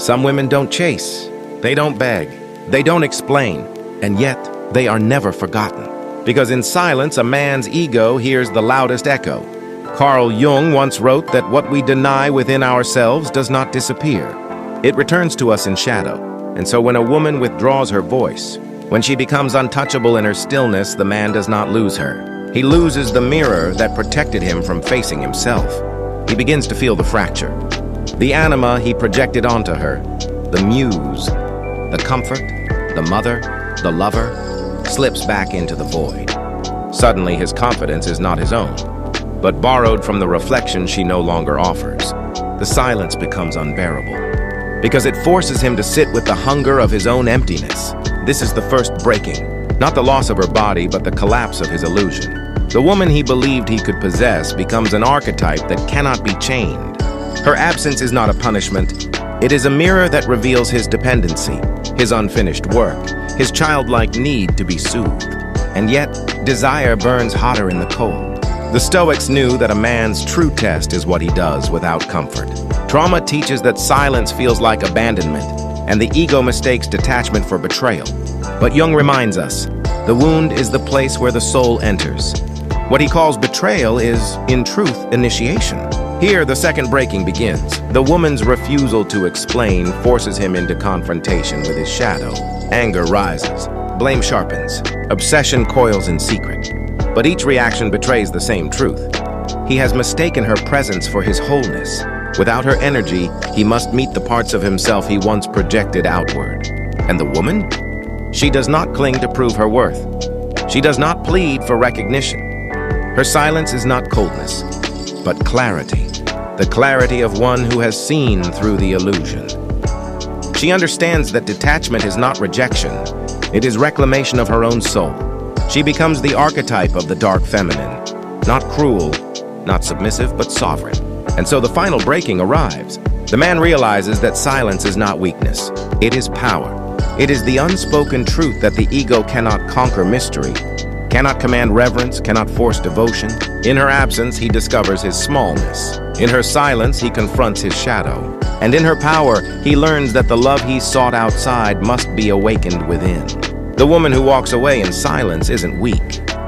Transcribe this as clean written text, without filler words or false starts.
Some women don't chase, they don't beg, they don't explain, and yet they are never forgotten. Because in silence, a man's ego hears the loudest echo. Carl Jung once wrote that what we deny within ourselves does not disappear. It returns to us in shadow. And so when a woman withdraws her voice, when she becomes untouchable in her stillness, the man does not lose her. He loses the mirror that protected him from facing himself. He begins to feel the fracture. The anima he projected onto her, the muse, the comfort, the mother, the lover, slips back into the void. Suddenly his confidence is not his own, but borrowed from the reflection she no longer offers. The silence becomes unbearable, because it forces him to sit with the hunger of his own emptiness. This is the first breaking, not the loss of her body, but the collapse of his illusion. The woman he believed he could possess becomes an archetype that cannot be chained. Her absence is not a punishment. It is a mirror that reveals his dependency, his unfinished work, his childlike need to be soothed. And yet, desire burns hotter in the cold. The Stoics knew that a man's true test is what he does without comfort. Trauma teaches that silence feels like abandonment, and the ego mistakes detachment for betrayal. But Jung reminds us, the wound is the place where the soul enters. What he calls betrayal is, in truth, initiation. Here, the second breaking begins. The woman's refusal to explain forces him into confrontation with his shadow. Anger rises, blame sharpens, obsession coils in secret. But each reaction betrays the same truth. He has mistaken her presence for his wholeness. Without her energy, he must meet the parts of himself he once projected outward. And the woman? She does not cling to prove her worth. She does not plead for recognition. Her silence is not coldness, but clarity. The clarity of one who has seen through the illusion. She understands that detachment is not rejection. It is reclamation of her own soul. She becomes the archetype of the dark feminine. Not cruel, not submissive, but sovereign. And so the final breaking arrives. The man realizes that silence is not weakness. It is power. It is the unspoken truth that the ego cannot conquer mystery, cannot command reverence, cannot force devotion. In her absence, he discovers his smallness. In her silence, he confronts his shadow. And in her power, he learns that the love he sought outside must be awakened within. The woman who walks away in silence isn't weak.